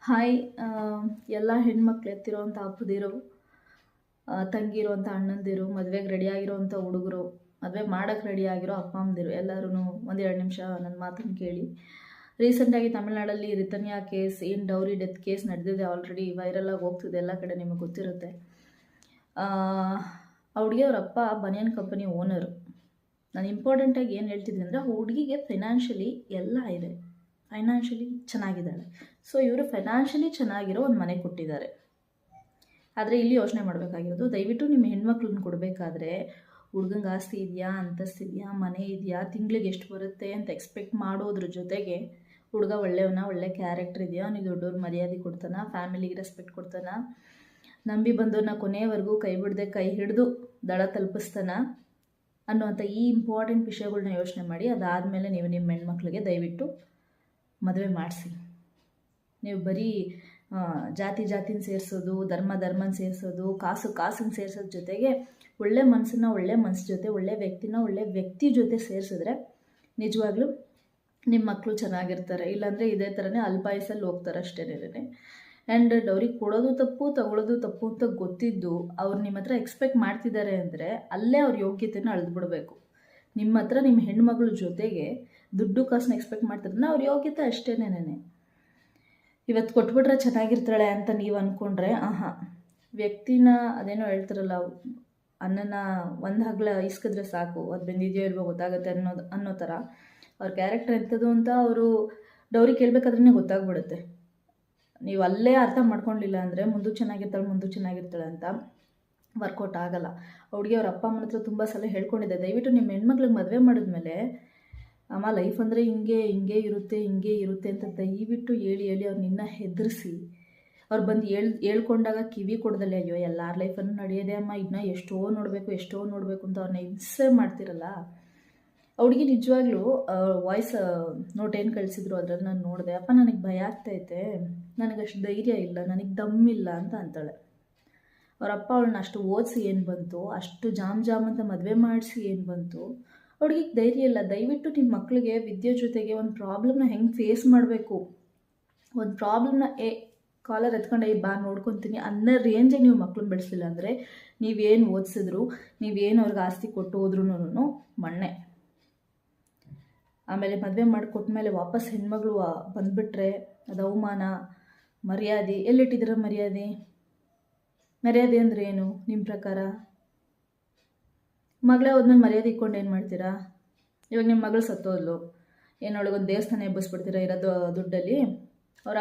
Hi ಎಲ್ಲ ಹೆಣ್ಮಕ್ಳು ಎತ್ತಿರೋವಂಥ ಅಪ್ಪದಿರು, ತಂಗಿರೋವಂಥ ಅಣ್ಣಂದಿರು, ಮದುವೆಗೆ ರೆಡಿಯಾಗಿರೋವಂಥ ಹುಡುಗರು, ಮದುವೆ ಮಾಡೋಕ್ಕೆ ರೆಡಿಯಾಗಿರೋ ಅಪ್ಪ ಅಮ್ಮಂದಿರು ಎಲ್ಲರೂ ಒಂದೆರಡು ನಿಮಿಷ ನನ್ನ ಮಾತನ್ನು ಕೇಳಿ. ರೀಸೆಂಟಾಗಿ ತಮಿಳ್ನಾಡಲ್ಲಿ ರಿತನ್ಯಾ ಕೇಸ್, ಏನು ಡೌರಿ ಡೆತ್ ಕೇಸ್ ನಡೆದಿದೆ, ಆಲ್ರೆಡಿ ವೈರಲಾಗಿ ಹೋಗ್ತಿದೆ, ಎಲ್ಲ ಕಡೆ ನಿಮಗೆ ಗೊತ್ತಿರುತ್ತೆ. ಆ ಹುಡುಗಿಯವ್ರ ಅಪ್ಪ ಬನಿಯನ್ ಕಂಪನಿ ಓನರು. ನಾನು ಇಂಪಾರ್ಟೆಂಟಾಗಿ ಏನು ಹೇಳ್ತಿದ್ದೀನಿ ಅಂದರೆ, ಹುಡುಗಿಗೆ ಫೈನಾನ್ಷಿಯಲಿ ಎಲ್ಲ ಇದೆ, ಫೈನಾನ್ಷಿಯಲಿ ಚೆನ್ನಾಗಿದ್ದಾಳೆ. ಸೊ ಇವರು ಫೈನಾನ್ಷಿಯಲಿ ಚೆನ್ನಾಗಿರೋ ಒಂದು ಮನೆ ಕೊಟ್ಟಿದ್ದಾರೆ. ಆದರೆ ಇಲ್ಲಿ ಯೋಚನೆ ಮಾಡಬೇಕಾಗಿರೋದು, ದಯವಿಟ್ಟು ನಿಮ್ಮ ಹೆಣ್ಮಕ್ಳನ್ನ ಕೊಡಬೇಕಾದ್ರೆ ಹುಡುಗಂಗೆ ಆಸ್ತಿ ಇದೆಯಾ, ಅಂತಸ್ತಿದೆಯಾ, ಮನೆ ಇದೆಯಾ, ತಿಂಗಳಿಗೆ ಎಷ್ಟು ಬರುತ್ತೆ ಅಂತ ಎಕ್ಸ್ಪೆಕ್ಟ್ ಮಾಡೋದ್ರ ಜೊತೆಗೆ ಹುಡುಗ ಒಳ್ಳೆಯವನ, ಒಳ್ಳೆ ಕ್ಯಾರೆಕ್ಟರ್ ಇದೆಯಾ, ನೀವು ದೊಡ್ಡವ್ರ ಮರ್ಯಾದೆ ಕೊಡ್ತಾನ, ಫ್ಯಾಮಿಲಿಗೆ ರೆಸ್ಪೆಕ್ಟ್ ಕೊಡ್ತಾನ, ನಂಬಿ ಬಂದವ್ರನ್ನ ಕೊನೆಯವರೆಗೂ ಕೈ ಬಿಡದೆ ಕೈ ಹಿಡಿದು ದಳ ತಲುಪಿಸ್ತಾನ ಅನ್ನುವಂಥ ಈ ಇಂಪಾರ್ಟೆಂಟ್ ವಿಷಯಗಳನ್ನ ಯೋಚನೆ ಮಾಡಿ. ಅದಾದಮೇಲೆ ನೀವು ನಿಮ್ಮ ಹೆಣ್ಮಕ್ಳಿಗೆ ದಯವಿಟ್ಟು ಮದುವೆ ಮಾಡಿಸಿ. ನೀವು ಬರೀ ಜಾತಿನ ಸೇರಿಸೋದು, ಧರ್ಮನ ಸೇರಿಸೋದು, ಕಾಸನ್ನು ಸೇರಿಸೋದ್ರ ಜೊತೆಗೆ ಒಳ್ಳೆ ಮನಸ್ಸು ಜೊತೆ, ಒಳ್ಳೆ ವ್ಯಕ್ತಿ ಜೊತೆ ಸೇರಿಸಿದ್ರೆ ನಿಜವಾಗ್ಲೂ ನಿಮ್ಮ ಮಕ್ಕಳು ಚೆನ್ನಾಗಿರ್ತಾರೆ. ಇಲ್ಲಾಂದರೆ ಇದೇ ಥರನೇ ಅಲ್ಪಾಯಸಲ್ಲಿ ಹೋಗ್ತಾರೆ ಅಷ್ಟೇನೇ. ಆ್ಯಂಡ್ ಅವ್ರಿಗೆ ಕೊಡೋದು ತಪ್ಪು, ತಗೊಳ್ಳೋದು ತಪ್ಪು ಅಂತ ಗೊತ್ತಿದ್ದು ಅವ್ರು ನಿಮ್ಮ ಹತ್ರ ಎಕ್ಸ್ಪೆಕ್ಟ್ ಮಾಡ್ತಿದ್ದಾರೆ ಅಂದರೆ ಅಲ್ಲೇ ಅವ್ರ ಯೋಗ್ಯತೆನ ಅಳೆದ್ಬಿಡ್ಬೇಕು. ನಿಮ್ಮ ಹತ್ರ ನಿಮ್ಮ ಹೆಣ್ಮಗಳ ಜೊತೆಗೆ ದುಡ್ಡು ಕಾಸನ್ನ ಎಕ್ಸ್ಪೆಕ್ಟ್ ಮಾಡ್ತಿದ್ರೆ ಅವ್ರ ಯೋಗ್ಯತೆ ಅಷ್ಟೇನೇನೆ. ಇವತ್ತು ಕೊಟ್ಬಿಟ್ರೆ ಚೆನ್ನಾಗಿರ್ತಾಳೆ ಅಂತ ನೀವು ಅಂದ್ಕೊಂಡ್ರೆ ವ್ಯಕ್ತಿನ ಅದೇನೋ ಹೇಳ್ತಾರಲ್ಲ, ಅನ್ನನ ಒಂದು ಹಗ್ಲ ಇಸ್ಕಿದ್ರೆ ಸಾಕು, ಅದು ಬೆಂದಿದೆಯೋ ಇಲ್ವೋ ಗೊತ್ತಾಗುತ್ತೆ ಅನ್ನೋ ಥರ ಅವ್ರ ಕ್ಯಾರೆಕ್ಟರ್ ಎಂಥದ್ದು ಅಂತ ಅವರು ಡೌರಿ ಕೇಳಬೇಕಾದ್ರೇ ಗೊತ್ತಾಗ್ಬಿಡುತ್ತೆ. ನೀವು ಅಲ್ಲೇ ಅರ್ಥ ಮಾಡ್ಕೊಳ್ಳಿಲ್ಲ ಅಂದರೆ ಮುಂದಕ್ಕೆ ಚೆನ್ನಾಗಿರ್ತಾಳೆ ಅಂತ ವರ್ಕೌಟ್ ಆಗಲ್ಲ. ಹುಡುಗಿ ಅವ್ರ ಅಪ್ಪ ಅಮ್ಮನ ಹತ್ರ ತುಂಬ ಸಲ ಹೇಳ್ಕೊಂಡಿದ್ದೆ, ದಯವಿಟ್ಟು ನಿಮ್ಮ ಹೆಣ್ಮಕ್ಳಿಗೆ ಮದುವೆ ಮಾಡಿದ್ಮೇಲೆ ಅಮ್ಮ ಲೈಫ್ ಅಂದರೆ ಹಿಂಗೆ ಇರುತ್ತೆ ಅಂತ ದಯವಿಟ್ಟು ಹೇಳಿ ಅವ್ರು ನಿನ್ನ ಹೆದರಿಸಿ, ಅವ್ರು ಬಂದು ಹೇಳ್ಕೊಂಡಾಗ ಕಿವಿ ಕೊಡ್ದಲ್ಲೇ ಅಯ್ಯೋ ಎಲ್ಲರ ಲೈಫನ್ನು ನಡೆಯೋದೆ ಅಮ್ಮ, ಇದನ್ನ ಎಷ್ಟೋ ನೋಡಬೇಕು ಅಂತ ಅವ್ರನ್ನ ಹಿಂಸೆ ಮಾಡ್ತಿರಲ್ಲ. ಹುಡುಗಿ ನಿಜವಾಗ್ಲೂ ವಾಯ್ಸ್ ನೋಟ್ ಏನು ಕಳಿಸಿದ್ರು ಅದ್ರಲ್ಲಿ ನಾನು ನೋಡಿದೆ, ಅಪ್ಪ ನನಗೆ ಭಯ ಆಗ್ತೈತೆ, ನನಗಷ್ಟು ಧೈರ್ಯ ಇಲ್ಲ, ನನಗೆ ದಮ್ಮಿಲ್ಲ ಅಂತ ಅಂತಾಳೆ. ಅವರಪ್ಪ ಅವಳನ್ನ ಅಷ್ಟು ಓದಿಸಿ ಏನು ಬಂತು, ಅಷ್ಟು ಜಾಮ್ ಅಂತ ಮದುವೆ ಮಾಡಿಸಿ ಏನು ಬಂತು, ಹುಡುಗಿಗೆ ಧೈರ್ಯ ಇಲ್ಲ. ದಯವಿಟ್ಟು ನಿಮ್ಮ ಮಕ್ಕಳಿಗೆ ವಿದ್ಯೆ ಜೊತೆಗೆ ಒಂದು ಪ್ರಾಬ್ಲಮ್ನ ಹೆಂಗೆ ಫೇಸ್ ಮಾಡಬೇಕು, ಒಂದು ಪ್ರಾಬ್ಲಮ್ನ ಕಾಲರ್ ಎತ್ಕೊಂಡು ಬಾ ನೋಡ್ಕೊತೀನಿ ಅನ್ನೋ ರೇಂಜಿಗೆ ನೀವು ಮಕ್ಕಳನ್ನ ಬೆಳೆಸಲಿಲ್ಲ ಅಂದರೆ ನೀವೇನು ಓದಿಸಿದ್ರು, ನೀವೇನು ಅವ್ರಿಗೆ ಆಸ್ತಿ ಕೊಟ್ಟು ಹೋದ್ರೂ ಮಣ್ಣೆ. ಆಮೇಲೆ ಮದುವೆ ಮಾಡಿಕೊಟ್ಮೇಲೆ ವಾಪಸ್ ಹೆಣ್ಮಗಳು ಬಂದುಬಿಟ್ರೆ ಅದು ಅವಮಾನ. ಮರ್ಯಾದೆ ಎಲ್ಲಿಟ್ಟಿದ್ದೀರ? ಮರ್ಯಾದೆ ಅಂದರೆ ಏನು ನಿಮ್ಮ ಪ್ರಕಾರ? ಮಗಳೇ ಹೋದ್ಮೇಲೆ ಮರ್ಯಾದೆ ಇಟ್ಕೊಂಡು ಏನು ಮಾಡ್ತೀರಾ? ಇವಾಗ ನಿಮ್ಮ ಮಗಳು ಸತ್ತೋದ್ಲು, ಏನೊಳಗೊಂದು ದೇವಸ್ಥಾನ ಎಬ್ಬಿಸ್ಬಿಡ್ತೀರಾ ಇರೋದು ದುಡ್ಡಲ್ಲಿ? ಅವರ